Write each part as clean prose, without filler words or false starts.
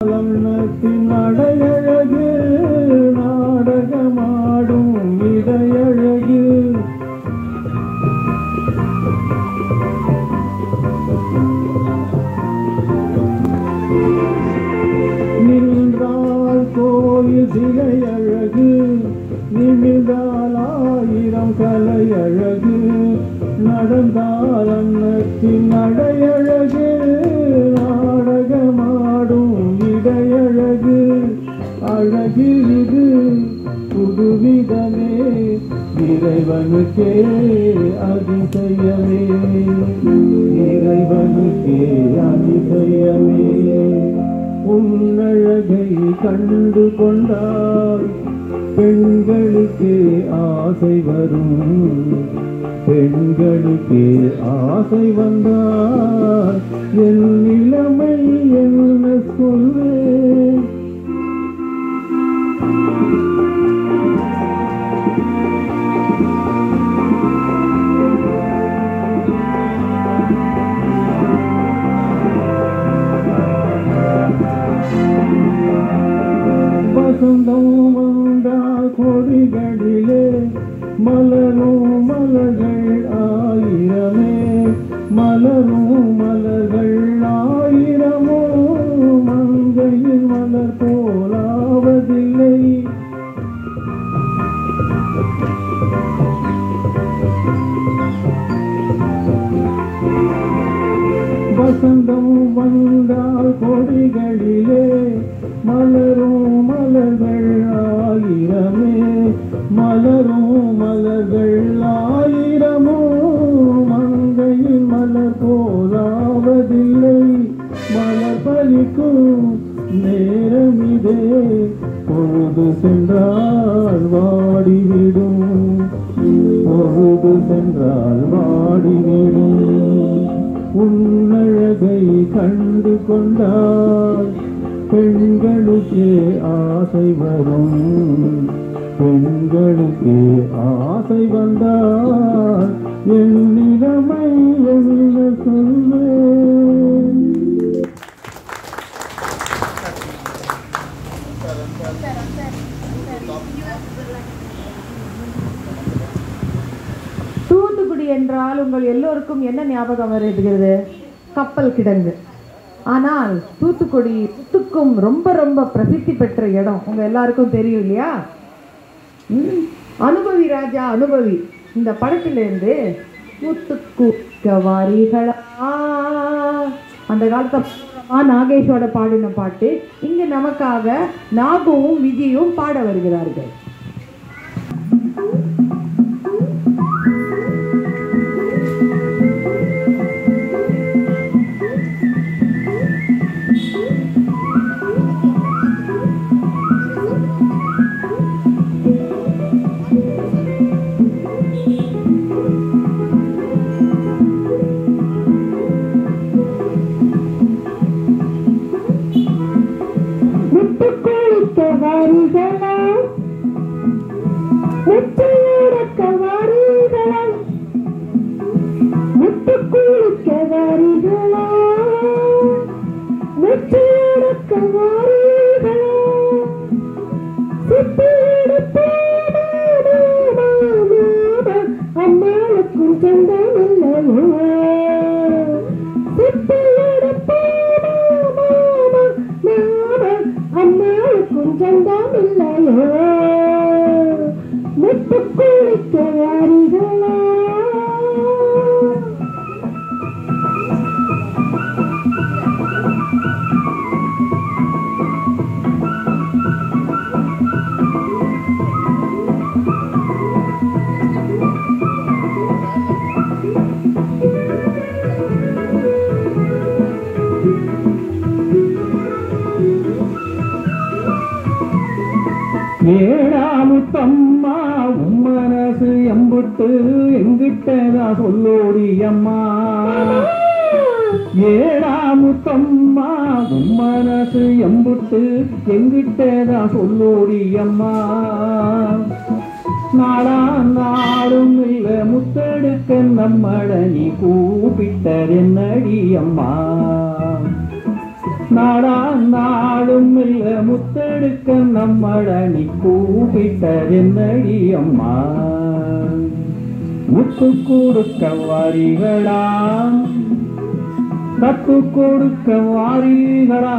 வண்ணத்தின் நடையழகு நாடகமாடும் இடையழகு நின்றால் கோயில் சிலையழகு நிமிழ்ந்தால் ஆயிரம் கலையழகு நடந்தால் அன்னத்தின் நடையழகு நாடகமாடும் இடையழகு அழகு இது புதுவிதமே இறைவனுக்கே அதிசயமே இறைவனுக்கே அதிசயமே உன்னழகை கண்டு கொண்டால் பெண்களுக்கு ஆசை வரும் பெண்களுக்கு ஆசை வந்தால் என் நிலைமை என்ன சொல்வேன் வசந்தம் வந்தால் கொடிகளிலே மலரும் மலர்கள் ஆயிரமே மலரும் மலர்கள் ஆயிரமோ மங்கையின் மலர் போலாவதில்லை வசந்தம் வந்தால் கொடிகளிலே மலரும் மலர்கள் ஆயிரமே மலரும் மலர்கள் ஆயிரமோ மங்கையின் மலர் போலாவதில்லை மலர் பலிக்கும் நேரம் இதே பொழுது சென்றால் வாடிவிடும் பொழுது சென்றால் வாடிவிடும் உன்னழகை கண்டு கொண்டால் பெண்களுக்கே ஆசை வரும் பெண்களுக்கே ஆசை வந்தால் என் நிலைமை என்ன சொல்வேன் தூத்துக்குடி என்றால் உங்கள் எல்லோருக்கும் என்ன ஞாபகம் வருகிறது? கப்பல் கிடங்கு. ஆனால் தூத்துக்குடி முத்துக்கும் ரொம்ப ரொம்ப பிரசித்தி பெற்ற இடம் உங்க எல்லாருக்கும் தெரியும் இல்லையா? அனுபவி ராஜா அனுபவி இந்த படத்திலிருந்து முத்துக்கு வாரிகளா அந்த காலத்தை நாகேஷோட பாடின பாட்டு இங்க நமக்காக நாகுவும் விஜயும் பாட வருகிறார்கள். ஏழாமுத்தம்மா உம்மனசு எம்புட்டு எங்கிட்டதா சொல்லோடி அம்மா ஏழாமுத்தம்மா உம்மனசு எம்புட்டு எங்கிட்டதா சொல்லோடி அம்மா நாளா நாளும் இல்ல முத்தெடுக்க நம்மள நீ கூப்பிட்டதென்னடி அம்மா நாடா நாளும் இல்ல முத்தெடுக்க நம்மளனி கூப்பிட்டதென்னடி அம்மா முத்து கொடுக்க வாரிகளா கத்து கொடுக்க வாரிகளா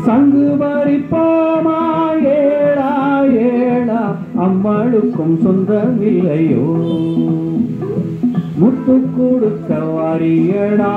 சங்கு பறிப்போமா ஏழா ஏழா அம்மாளுக்கும் சொந்தமில்லையோ முத்து கொடுக்க வாரியடா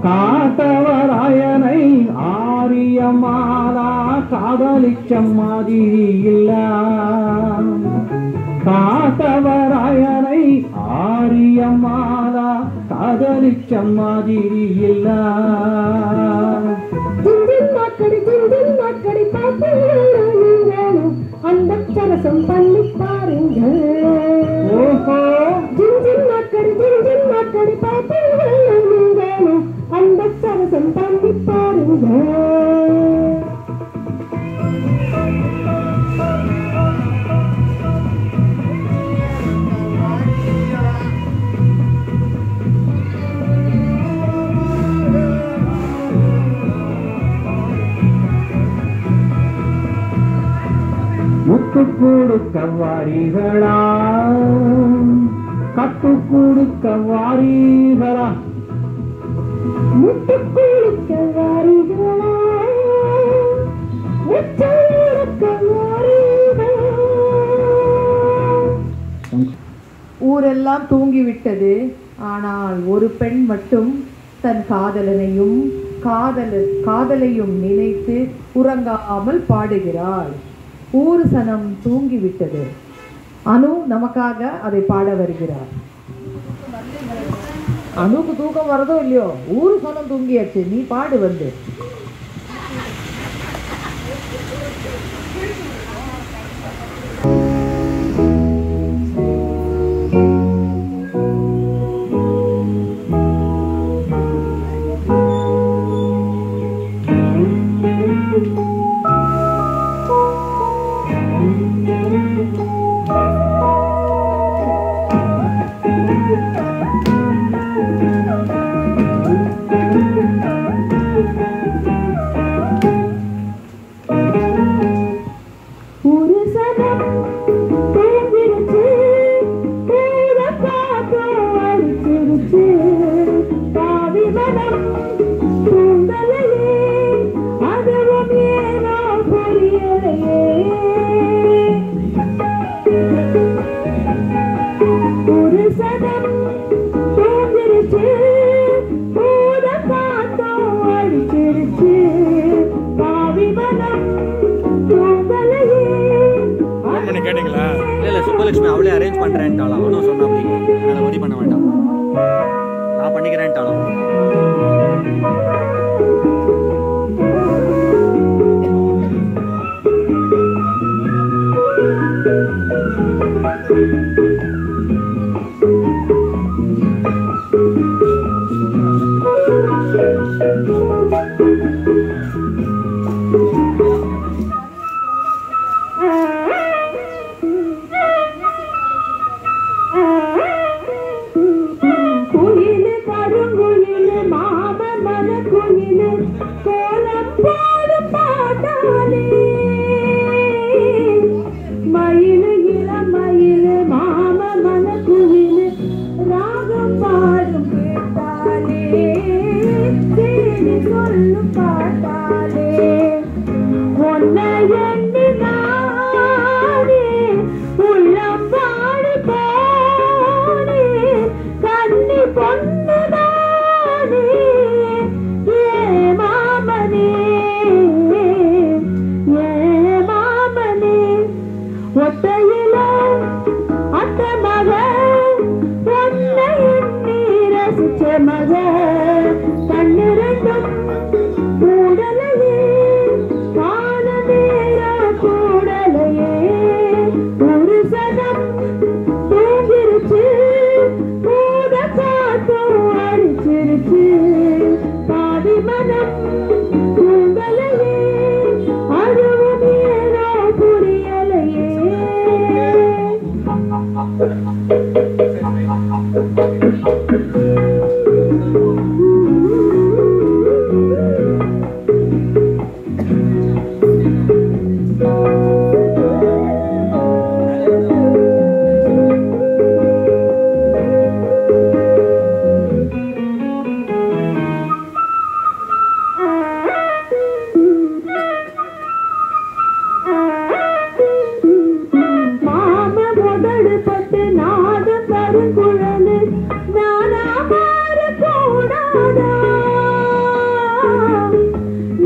காத்தவராயனை ஆரியமாலா காதலிச்ச மாதிரி இல்ல காத்தவராயனை ஆரியமாலா காதலிச்ச மாதிரி இல்ல அந்த சரசம் பண்ணி பாருங்க ஓஹோ நாக்கடி பாப்பீங்க அந்த சரசம் பண்ணி பாருங்க முத்து கொடுக்க வாரிகளா கத்து கொடுக்க வாரிகளா முட்டு கொடுக்க வாரிகளா முச்சையெடுக்க வாரிகளா. ஊரெல்லாம் தூங்கிவிட்டது. ஆனால் ஒரு பெண் மட்டும் தன் காதலனையும் காதலையும் நினைத்து உறங்காமல் பாடுகிறாள். ஊர் சனம் தூங்கிவிட்டது. அனு நமக்காக அதை பாட வருகிறார். அனுக்கு தூக்கம் வரதோ இல்லையோ, ஊரு சனம் தூங்கியாச்சு, நீ பாடு வந்து. கேட்டீங்களா? இல்ல சுப்பலட்சுமி அவளே அரேஞ்ச் பண்றேன்ட்டாலும் அவனும் சொன்னா அப்படி அதை உதவி பண்ண வேண்டாம், நான் பண்ணிக்கிறேன்ட்டாலும். உள்ளம் பாடி போன பொண்ணுதானே ஏ மாமனே ஏ மாமனே ஒத்தையில அத்த மக பொன்னை எண்ணி ரசிச்ச மக கண்ணிரண்டும் கூடலையே கால நேரம் கூடலையே ஒரு சனம் தூங்கிருச்சு கூட காத்தும் அடிச்சிருச்சு பாதி மனம் தூங்கலையே அதுவும் ஏனோ புரியலையே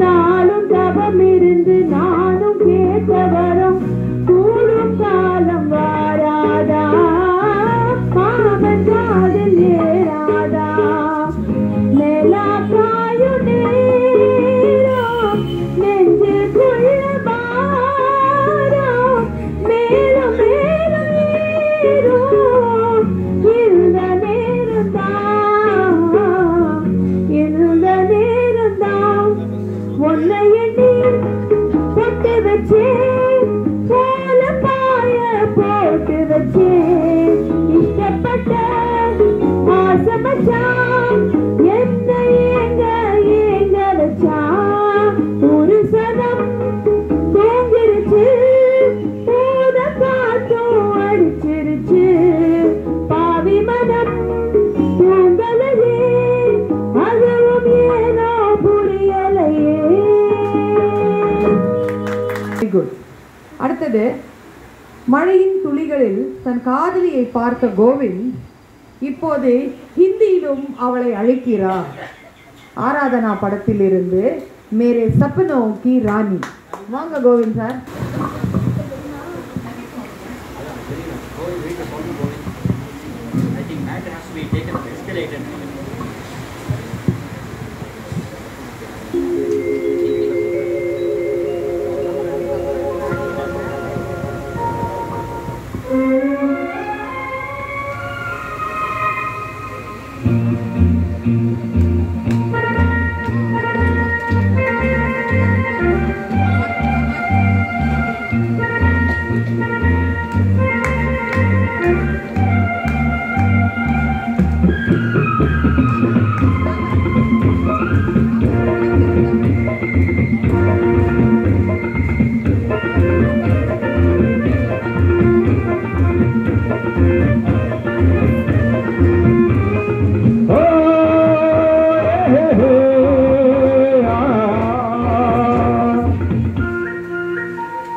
நானும் தவம் இருந்து நானும் கேட்க வரும் கூடும் காலம் வாராதா மாமன் காதில் ஏறாதா மேலா காயு நேரம் நெஞ்சுக்குள்ள பாரம் மேலும் மேலும் ஏறும் இந்த நேரம் தான் உன்னை எண்ணி பொட்டு வச்சே போல பாய போட்டு வச்சே இஷ்டப்பட்ட ஆசை மச்சான் என்னை ஏங்க வச்சான் ஒரு சதம் தூங்கிருச்சு போத காத்தும் அடிச்சிருச்சு பாவி மனம் தூங்கலையே அதுவும் ஏனோ புரியலையே. குட். அடுத்தது மழையின் துளிகளில் தன் காதலியை பார்த்த கோவிந்த் இப்போது ஹிந்தியிலும் அவளை அழைக்கிறார். ஆராதனா படத்தில் இருந்து மேரே சப்னோ கி ராணி. வாங்க Kovind sir. I think that has to be taken up, escalated.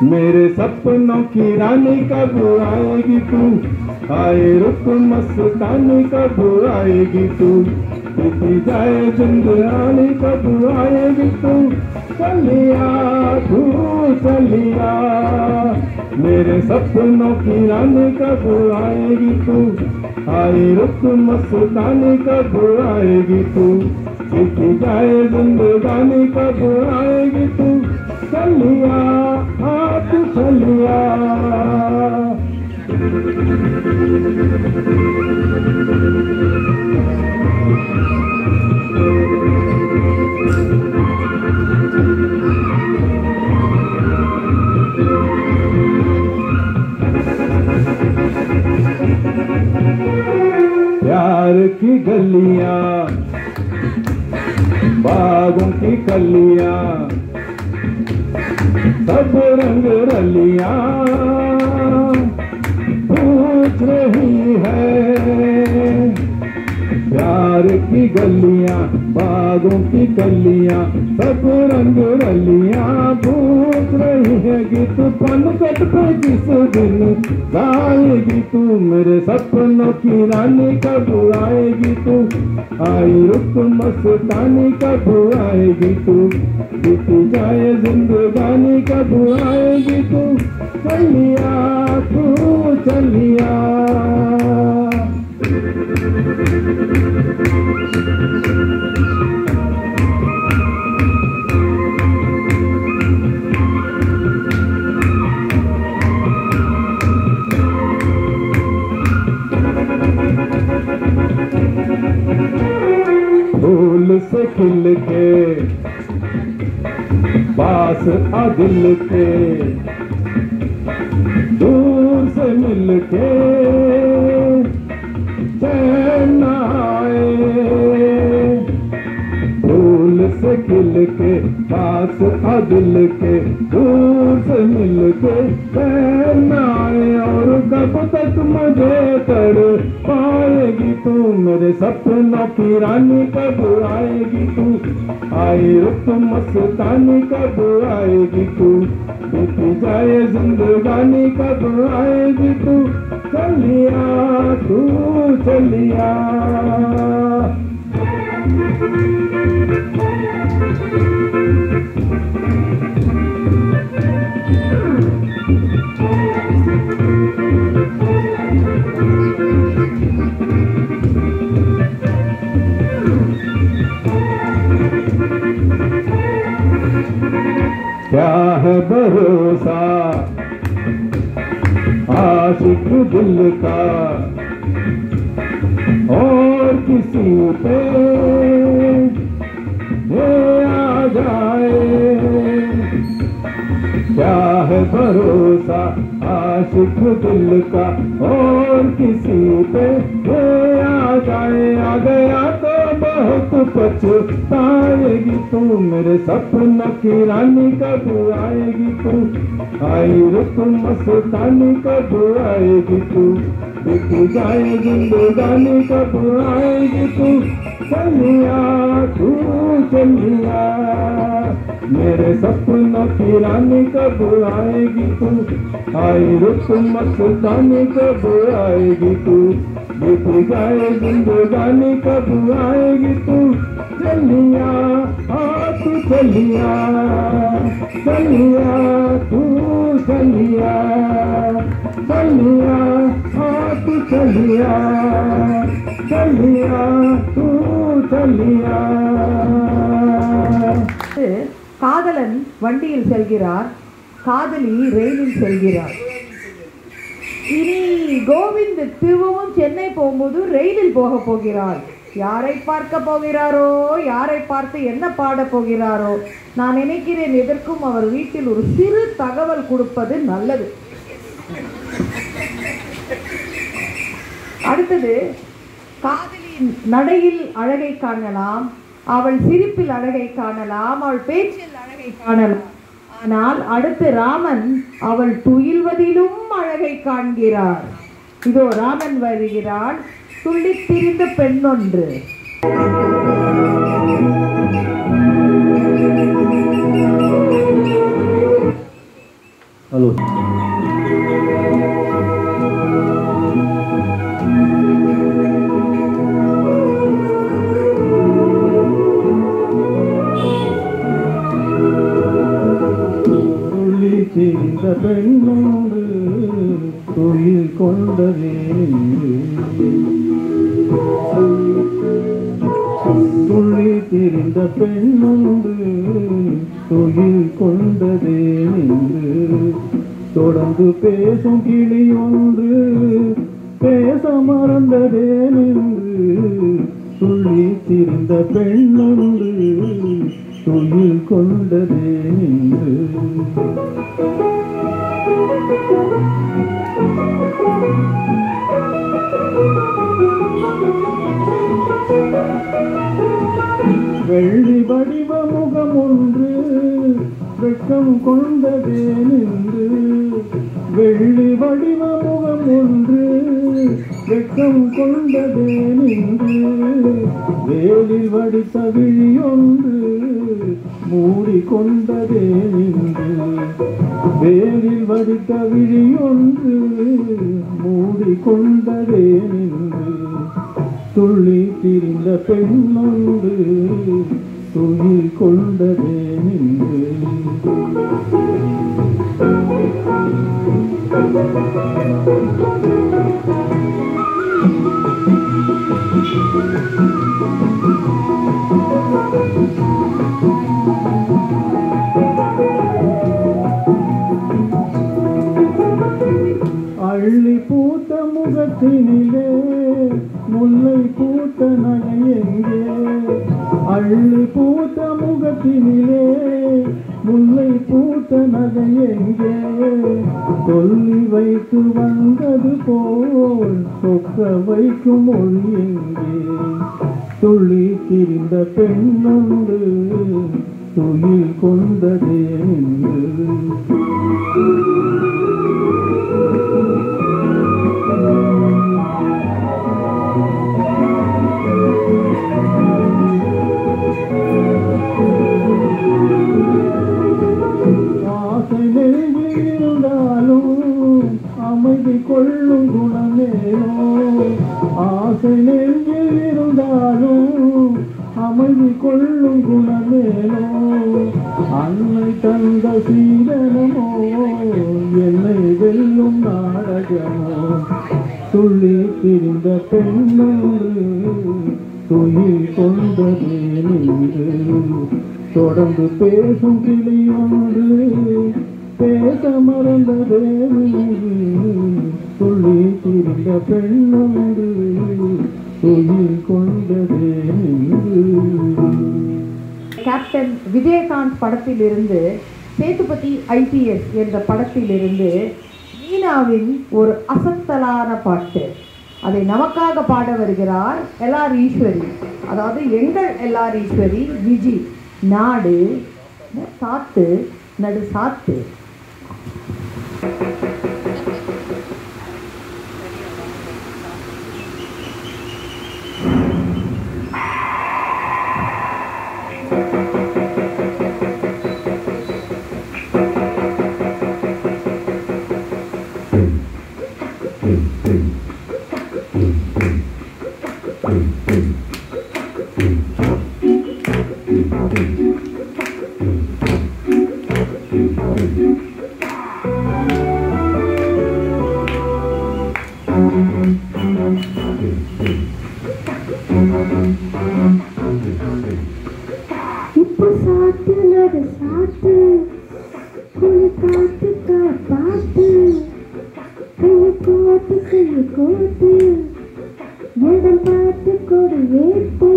मेरे सपनों की रानी कब आएगी तू, आए रुक मस्तानी कब आएगी तू, बीती जाए जिंदगानी कब आएगी तू, चलिया तू चलिया। मेरे सपनों की रानी कब आएगी तू, आए रुक मस्तानी कब आएगी तू, बीती जाए जिंदगानी कब आएगी तू, चलिया आप चलिया। प्यार की गलियां बागों की कलियां सब रंग रलियां पूछ रही है, प्यार प्यार की गलियां बागों की कलियां सब रंग रलियां पूछ रही है गीत पनघट पे जिस दिन गाएगी तू मेरे सपनों की रानी कब आएगी तू आई रुक मस्तानी कब आएगी तू बीती जाए जिंदगानी कब आएगी तू चलिया तू चलिया फूल से खिल के पास आ दिल के दूर से मिल के चैन आए फूल से खिल के पास आ दिल के दूर से मिल के चैन आए और कब तक मुझे कर पाएगी तू मेरे सपनों की रानी कब आएगी तू आई रुक मस्तानी कब आएगी तू बीती जाए जिंदगानी कब आएगी तू चलिया तू चलिया क्या है भरोसा आशिक दिल का और किसी पे ये आ जाए क्या है भरोसा आशिक दिल का और किसी पे ये आ जाए आ गया तो बहुत पछताएगी तू मेरे सपनों की रानी कब आएगी तू आई रुक मस्तानी कब आएगी तू बीत जाए जिंदगानी कब आएगी तू चलिया तू चलिया मेरे सपनों की रानी कब आएगी तू आई रुक मस्तानी कब आएगी तू बीत जाए जिंदगानी कब आएगी तू चलिया तू चलिया चलिया तू चलिया चलिया तू चलिया चलिया तू चलिया காதலன் வண்டியில் செல்கிறார் காதலி ரயிலில் செல்கிறார் இனி கோவிந்த் திரும்பவும் சென்னை போகும்போது ரயிலில் போக போகிறார் யாரை பார்க்க போகிறாரோ யாரை பார்த்து என்ன பாட போகிறாரோ நான் நினைக்கிறேன் எதற்கும் அவர் வீட்டில் ஒரு சிறு தகவல் கொடுப்பது நல்லது அடுத்தது காதலியின் நடையில் அழகை காணலாம் அவள் சிரிப்பில் அழகை காணலாம் அவள் பேச்சில் அழகை காணலாம் ஆனால் அடுத்து ராமன் அவள் துயில்வதிலும் அழகை காண்கிறார் இதோ ராமன் வருகிறாள் துள்ளித் திரிந்த பெண்ணொன்று ஹலோ இந்த பெண்ணோடு துயில் கொண்டதே துள்ளி திரிந்த பெண்ணோடு துயில் கொண்டதே நின்று தொடர்ந்து பேசும் கிளி ஒன்று பேச மறந்ததே நின்று துள்ளி திரிந்த பெண்ணொன்று துயில் கொண்டதே நின்று வெள்ளி வடிவ முகம் ஒன்று வெட்கம் கொண்டதே நின்று வெள்ளி வடிவ முகம் ஒன்று வெட்கம் கொண்டதே நின்று வடித்த விழியொன்று மூடிக்கொண்டதே நின்று வேலில் வடித்த விழியொன்று மூடிக்கொண்டதே நின்று துள்ளி திரிந்த பெண்ணொன்று துயில் கொண்டதே நின்று அள்ளி பூத்த முகத்தினிலே முல்லை பூத்த நகையெங்கே அள்ளி பூத்த முகத்தினிலே முல்லை பூத்த நகையெங்கே சொல்லி வைத்து வந்தது போல் சொக்க வைக்கும் மொழி எங்கே துள்ளி திரிந்த பெண்ணொன்று துயில் கொண்டதே நின்று ஆசை நெருங்கில் இருந்தாலும் அமைதி கொள்ளும் குணமேனோ ஆசை நெருங்கில் இருந்தாலும் அமைதி கொள்ளும் குணமேனோ அன்னை தந்த சீதனமோ என்னை வெல்லும் நாடகமோ துள்ளி திரிந்த பெண்ணொன்று துயில் கொண்டதே நின்று தொடர்ந்து பேசும் கிளியொன்று பேச மறந்ததே துள்ளி திரிந்த பெண்ணொன்று துயில் கொண்டதே நின்று. கேப்டன் விஜயகாந்த் படத்திலிருந்து சேதுபதி ஐபிஎஸ் என்ற படத்திலிருந்து மீனாவின் ஒரு அசத்தலான பாட்டு, அதை நமக்காக பாட வருகிறார் எல்ஆர் ஈஸ்வரி. அதாவது எங்கள் எல்ஆர் ஈஸ்வரி விஜி. நாடு சாத்து நடு சாத்து. இப்போ சாத்து நடு சாத்து குளி காத்து காப்பாத்து கையை கோத்து கையை கோத்து இடம் பார்த்து கொடு ஏத்து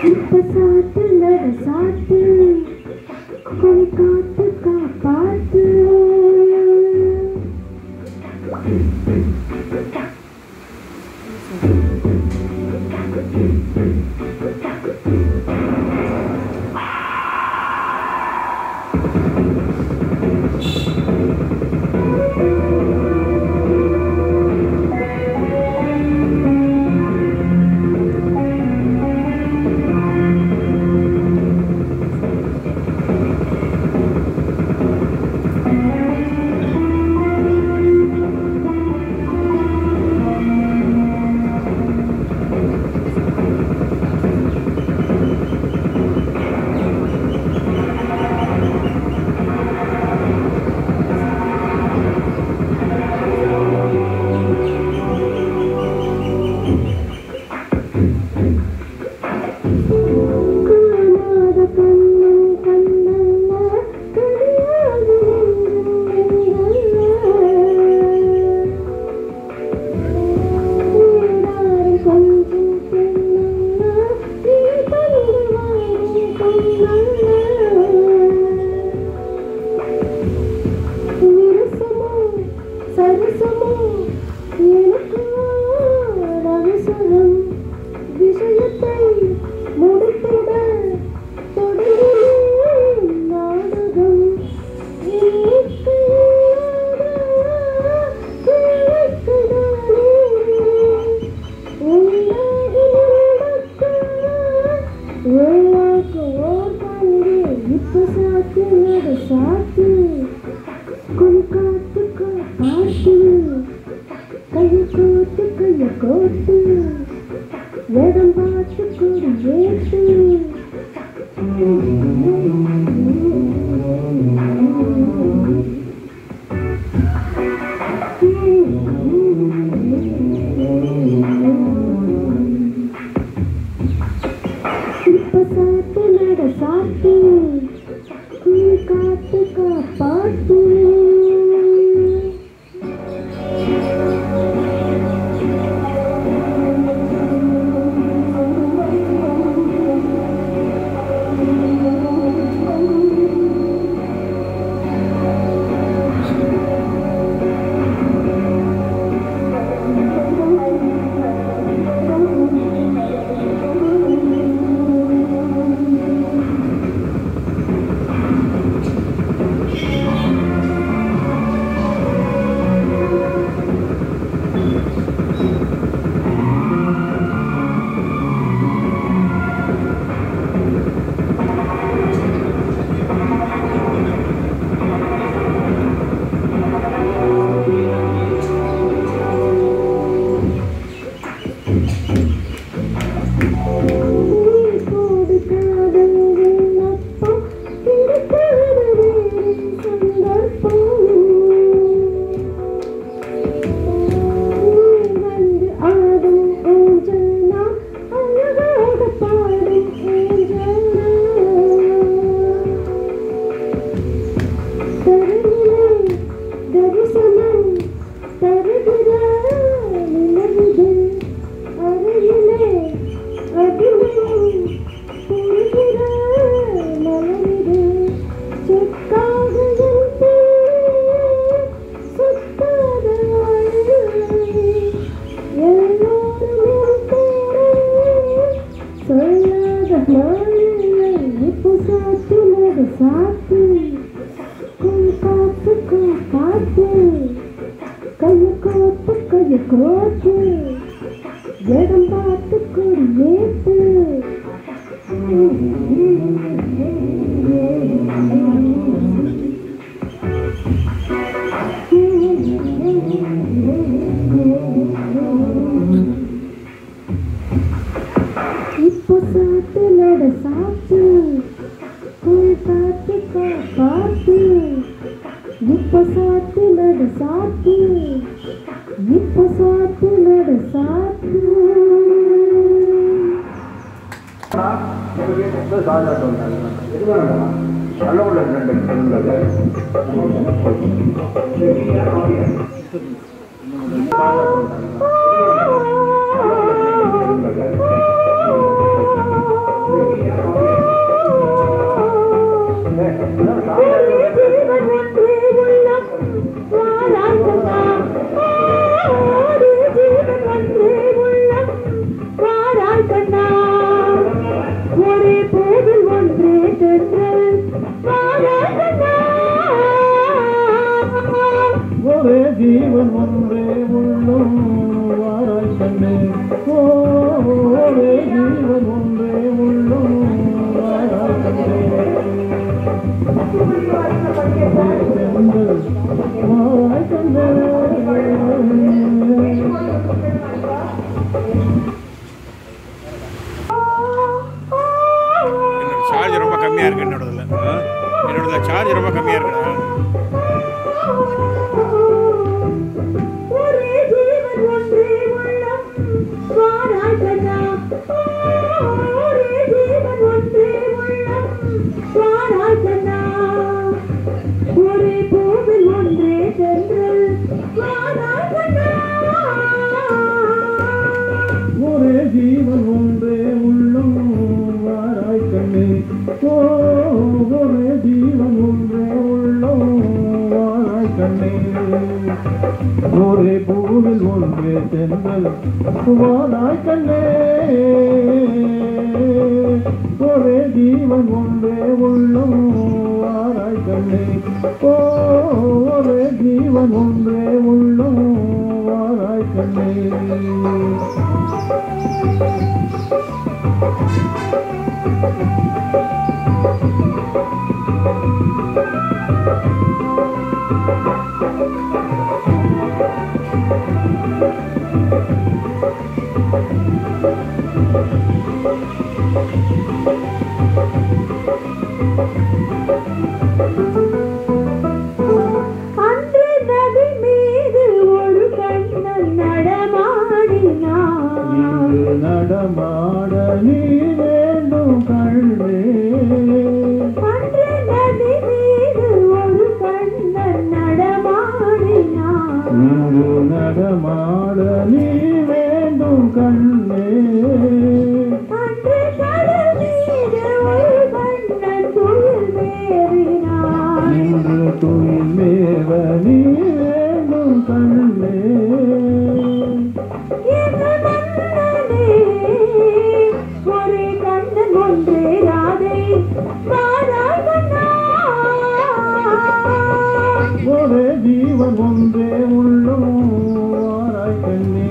இப்போ சாத்து நடு சாத்து குளி காத்து காப்பாத்து. ஓக்கு ஓர் பங்கு இப்ப சாத்து நட சாத்து கொடி காத்து காப்பாத்து கைய கோத்து கைய கோத்து வேடம் பார்த்து கொடி ஏத்து இப்ப சாத்து நட சாத்து குழி காத்து காப்பாத்து கண்ணே நடமாட நீ வேண்டும் கண்ணே அன்று நதி மீது ஒரு கண்ணன் நடமாடினான் இங்கு நடமாட நீ வேண்டும் கண்ணே அன்று கடல் மீது ஒரு கண்ணன் துயில் மேறினான் இன்று துயில் மேவ நீ வேண்டும் கண்ணே ஒரே கண்ணன் ஒன்றே ராதை வாராய் கண்ணா ஒரே ஜீவன் ஒன்றே உள்ளும் வாராய் கண்ணே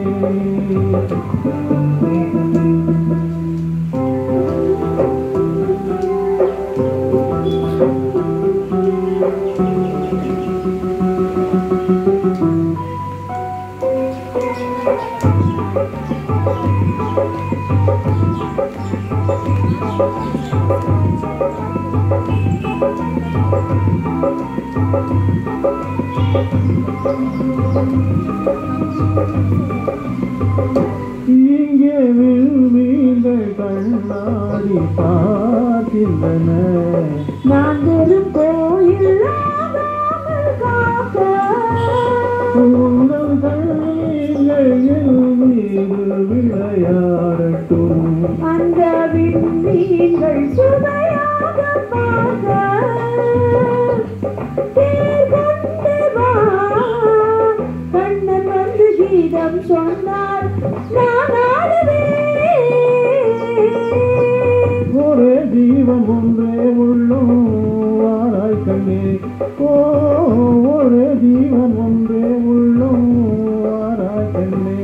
இங்கே விழுமீங்கள் கண்ணாடி பார்க்கின்றன நான் வெறும் கோயில் ஆகாமல் காக்க உங்கள் கண்ணீர்கள் மீது விளையாடட்டும் அந்த விண்மீன்கள் சுவையாக பார்க்க தேர் கொண்டு வா கண்ணன் வந்து கீதம் சொன்னார் நான் ஆடுவேன் ஒரே ஜீவன் ஒன்றே உள்ளும் வாராய் கண்ணே ஓ ஒரே ஜீவன் ஒன்றே உள்ளும் வாராய் கண்ணே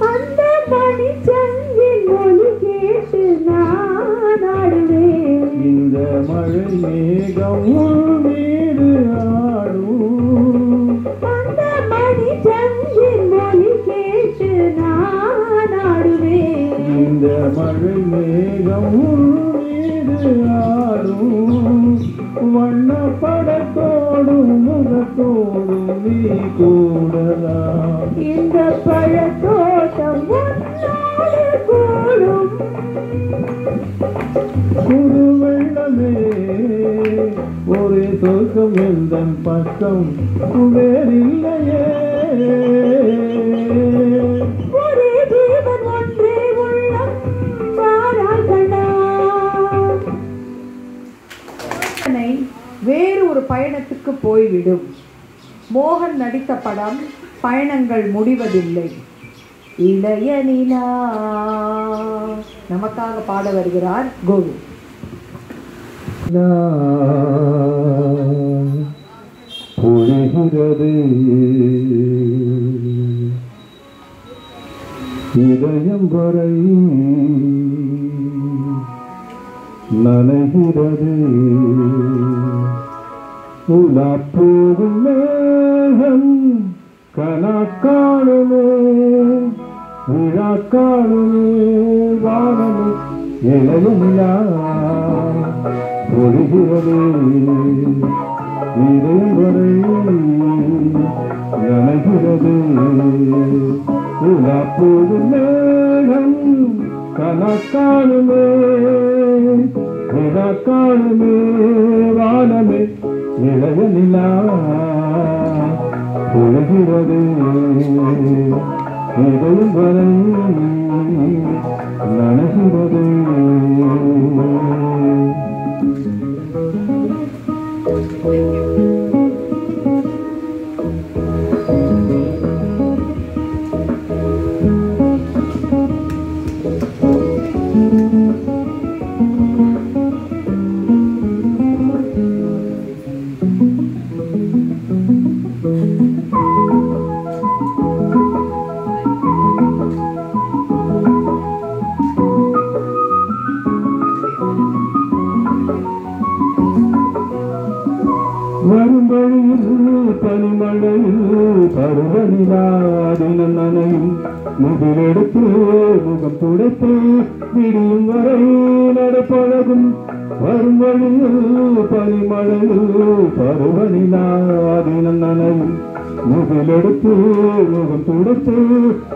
அந்த மணிச்சங்கின் மொழி கேட்டு நான் ஆடுவேன் இந்த மழை மேகம் உன் மீது ஆடும் அந்த மணிச்சங்கின் மொழி கேட்டு நான் ஆடுவேன் இந்த மழை மேகம் உன் மீது ஆடும் வண்ண படத்தோடும் முகத்தோடும் நீ கூடலாம் இந்த பழத்தோட்டம் உன்னோடு கூடும் புது வெள்ளமே ஒரே சொர்க்கம் எந்தன் பக்கம் வேறில்லையே ஒரே ஜீவன் ஒன்றே உள்ளம் வாராய் கண்ணா வேறு ஒரு பயணத்துக்கு போய்விடும். மோகன் நடித்த படம் பயணங்கள் முடிவதில்லை. இளைய நிலா நமக்காக பாட வருகிறார் கோவிந்த். பொழிகிறது இதயம் வரை நனைகிறது உலாப்போகும் மேகம் கணக்காணுமே விழாக்காணுமே வானமே இளையமிழா பொழிகிறது இதயம் வரை நனைகிறது உலாப்போகும் மேகம் கணக்காணுமே விழாக்காணுமே வானமே இளைய நிலா பொழிகிறது இதயம் வரை நனைகிறது வரும் வழியில் பனிமழையில் பருவநிலா தினம் நனையும் முகிலெடுத்து முகம் துடைத்து விடியும் வரை நடப்பழகும் வரும் வழியில் பனிமழையில் பருவநிலா தினம் நனையும் முகிலெடுத்து முகம் துடைத்து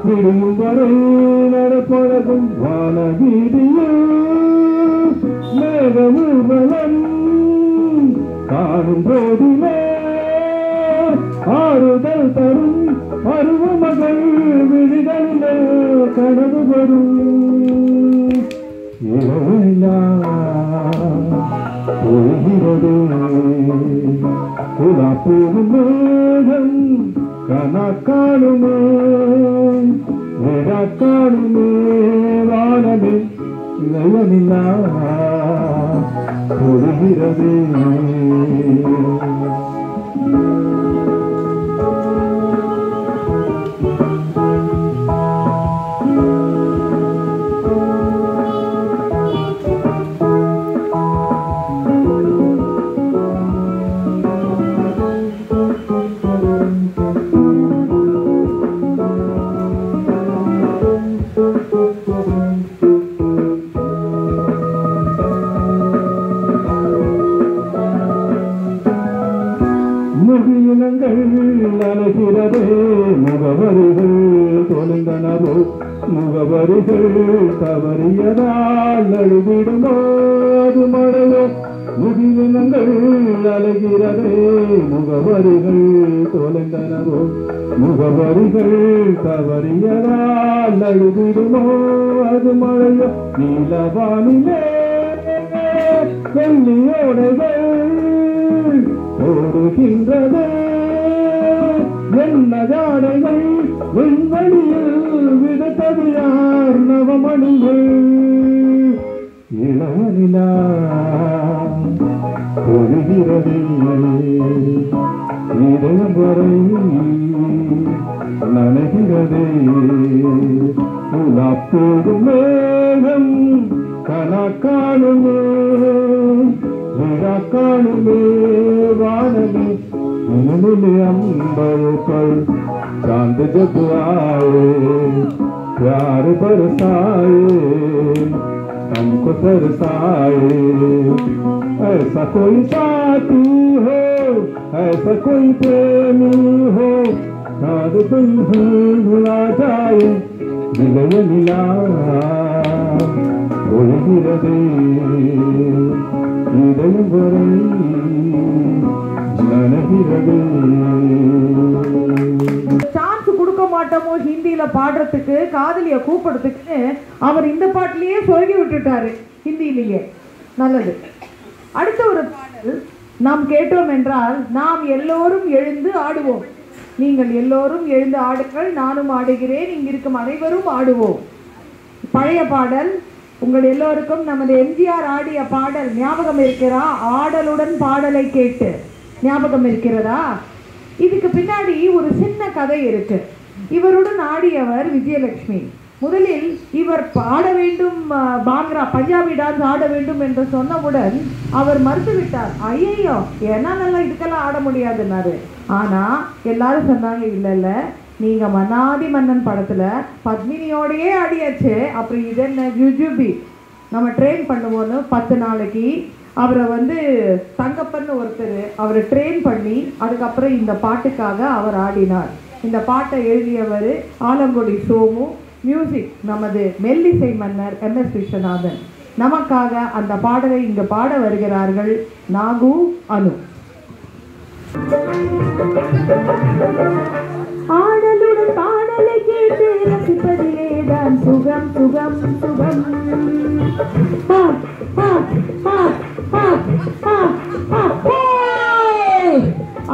விடியும் வரை நடப்பழகும் வானவீதியில் மேகமுர்வலம் காணும் போதிலே ஆறுதல் தரும் பருவமகள் விழிகளிலே கனவு வரும் இரவிலா பொழிகிறது புலாப்பூவும் மேகம் கனா காணுமே விழா காணுமே வானமே இளையனிலா பொழிகிறது அலைகிறதே முகவரிகள் தொலைந்தனவோ முகவரிகள் தவறியதால் நழுவிடுமோ அது மழையோ முகிலினங்கள் அலைகிறதே முகவரிகள் தொலைந்தனவோ முகவரிகள் தவறியதால் நழுவிடுமோ அது மழையோ நீலவானிலே வெள்ளியோடைகள் ஓடுகின்றதே என்ன ஜாடைகள் விண்வெளியில் விதத்தது யார் நவமணிகள் இளவனிலா பொழிகிறது இதயம் வரை நனைகிறதே உலாப்போடும் மேகம் கனா காணுமே விழா காணுமே வானமே मिले अंबर पर चांद जब आए प्यार बरसाए हमको तरसाए ऐसा कोई साथी हो ऐसा कोई प्रेमी हो शायद तुम भुला जाए मिले मिला ஒழுகிறதே இதயம் வரை சான்ஸ் கொடுக்க மாட்டோமோ ஹிந்தியில பாடுறதுக்கு காதலிய கூப்பிடுறதுக்கு அவர் இந்த பாட்டிலேயே சொல்லி விட்டுட்டாரு ஹிந்தியிலேயே. நல்லது. அடுத்த ஒரு பாடல் நாம் கேட்டோம் என்றால் நாம் எல்லோரும் எழுந்து ஆடுவோம். நீங்கள் எல்லோரும் எழுந்து ஆடுங்கள், நானும் ஆடுகிறேன், இங்கிருக்கும் அனைவரும் ஆடுவோம். பழைய பாடல் உங்கள் எல்லோருக்கும் நமது எம்ஜிஆர் ஆடிய பாடல் ஞாபகம் இருக்கிறா? ஆடலுடன் பாடலை கேட்டு ஞாபகம் இருக்கிறதா? இதுக்கு பின்னாடி ஒரு சின்ன கதை இருக்கு. இவருடன் ஆடியவர் விஜயலட்சுமி. முதலில் இவர் பாட வேண்டும், பாங்க்ரா பஞ்சாபி டான்ஸ் ஆட வேண்டும் என்று சொன்னவுடன் அவர் மறுத்துவிட்டார். ஐயோ என்னால இதுக்கெல்லாம் ஆட முடியாதுன்னாரு. ஆனா எல்லாரும் சொன்னாங்க, இல்ல இல்ல நீங்க மன்னாதி மன்னன் படத்துல பத்மினியோடையே ஆடியாச்சு, அப்புறம் இது என்ன ஜுஜுபி நம்ம ட்ரெயின் பண்ணுவோன்னு 10 நாளைக்கு அவரை தங்கப்பன்னு ஒருத்தர் அவரை ட்ரெயின் பண்ணி அதுக்கப்புறம் இந்த பாட்டுக்காக அவர் ஆடினார். இந்த பாட்டை எழுதியவர் ஆலங்குடி சோமு, மியூசிக் நமது மெல்லிசை மன்னர் MS விஸ்வநாதன். நமக்காக அந்த பாடலை இங்கு பாட வருகிறார்கள் நாகு, அனு. ஆடலுடன் பாடலை கேட்டு ரசிப்பதிலேதான் சுகம் சுகம் சுகம்.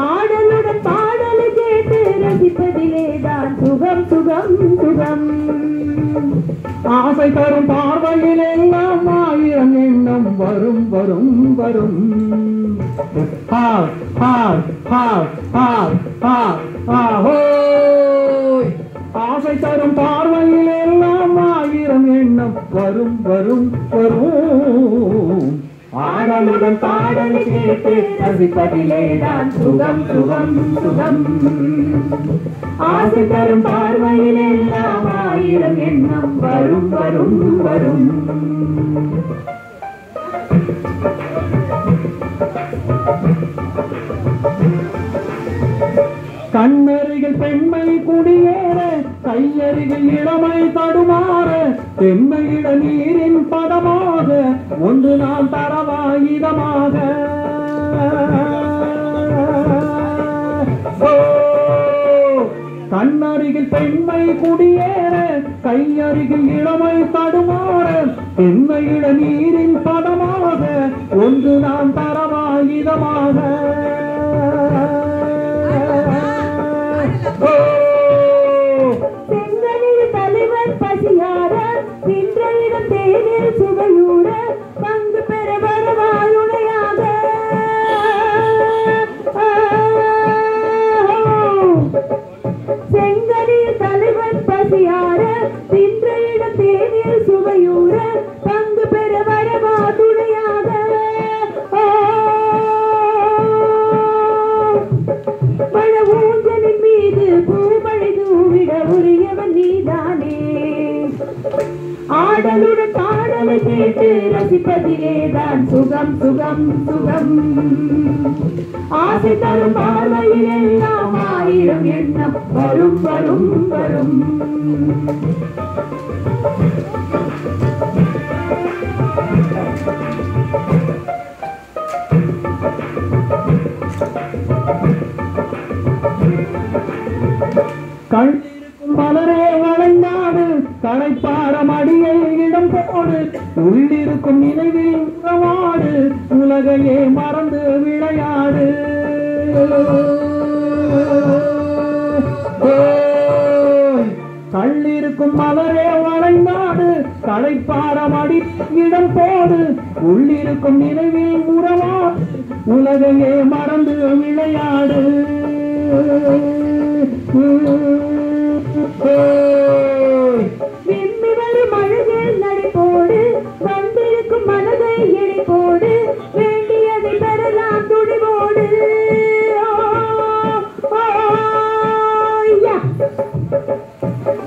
ஆடலுடன் பாடலை கேட்டு ரசிப்பதிலேதான் சுகம் சுகம் சுகம். ஆசை தரும் பார்வையில் எல்லாம் ஆயிரம் எண்ணம் வரும் வரும் வரும். ஆசை தரும் பார்வையில் எல்லாம் ஆயிரம் எண்ணம் வரும் வரும் வரும். ஆடலுடன் பாடலை கேட்டு ரசிப்பதிலேதான் சுகம் சுகம் சுகம். ஆசை தரும் பார்வையில் எல்லாம் ஆயிரம் எண்ணம் வரும் வரும் வரும். கண்ணருகில் பெண்மை குடியேற, கையருகில் இளமை தடுமாற, தென்மையிட நீரின் பதமாக ஒன்று நான் தரவாயுதமாக. கண்ணருகில் பெண்மை குடியேற, கையருகில் இளமை தடுமாற, தென்மையிட நீரின் பதமாக ஒன்று நான் தரவாயுதமாக. செங்கனில் தலைவர் பசியார, தின்றையிடம் தேனில் சுவையூர, பங்கு பெற வரவாயுடையாக. செங்கனில் தலைவர் பசியார, தின்றையிடம் தேனில் சுவையூர, பங்கு பெற வரவாயுடையாக. ஊஞ்சலின் மீது பூமழை தூவிட உரியவன் நீதானே. ஆடலுடன் பாடலை கேட்டு ரசிப்பதிலேதான் சுகம் சுகம் சுகம். ஆசை தரும் பார்வையில் எல்லாம் ஆயிரம் எண்ணம் வரும் வரும் வரும். கண்டிருக்கும் மலரே வளைந்தாடு, களைப்பாரம் அடியை இடம் போடு, உள்ளிருக்கும் நினைவில் உறவாடு, உலகையே மறந்து விளையாடு. கள்ளிருக்கும் மலரே வளைந்தாடு, களைப்பாரம் அடி இடம் போடு, உள்ளிருக்கும் நினைவில் உறவாடு, உலகையே மறந்து விளையாடு. விம்மி வரும் அழகில் நடைபோடு, வந்திருக்கும் மனதை எடைபோடு, வேண்டியதை பெறலாம் துடிவோடு.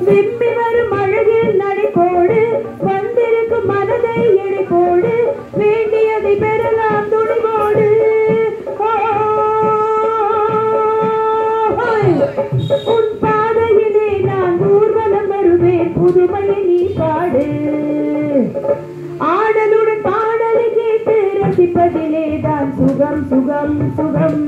விம்மி வரும் அழகில் நடைபோடு, வந்திருக்கும் மனதை எடைபோடு, வேண்டியதை பெறலாம் துடிவோடு. உன் பாதையிலே நான் ஊர்வலம் வருவேன், புதுமையை நீ பாடு. ஆடலுடன் பாடலை கேட்டு ரசிப்பதிலேதான் சுகம் சுகம் சுகம்.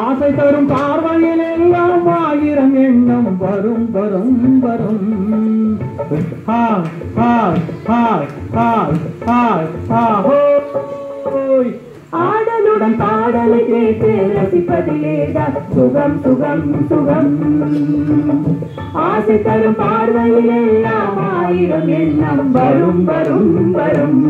ஆசை தரும் பார்வையில் எல்லாம் ஆயிரம் எண்ணம் வரும் வரும் வரும். ஆடலுடன் பாடலை கேட்டு ரசிப்பதிலேதான் சுகம் சுகம் சுகம். ஆசை தரும் பார்வையில் எல்லாம் ஆயிரம் எண்ணம் வரும் வரும் வரும்.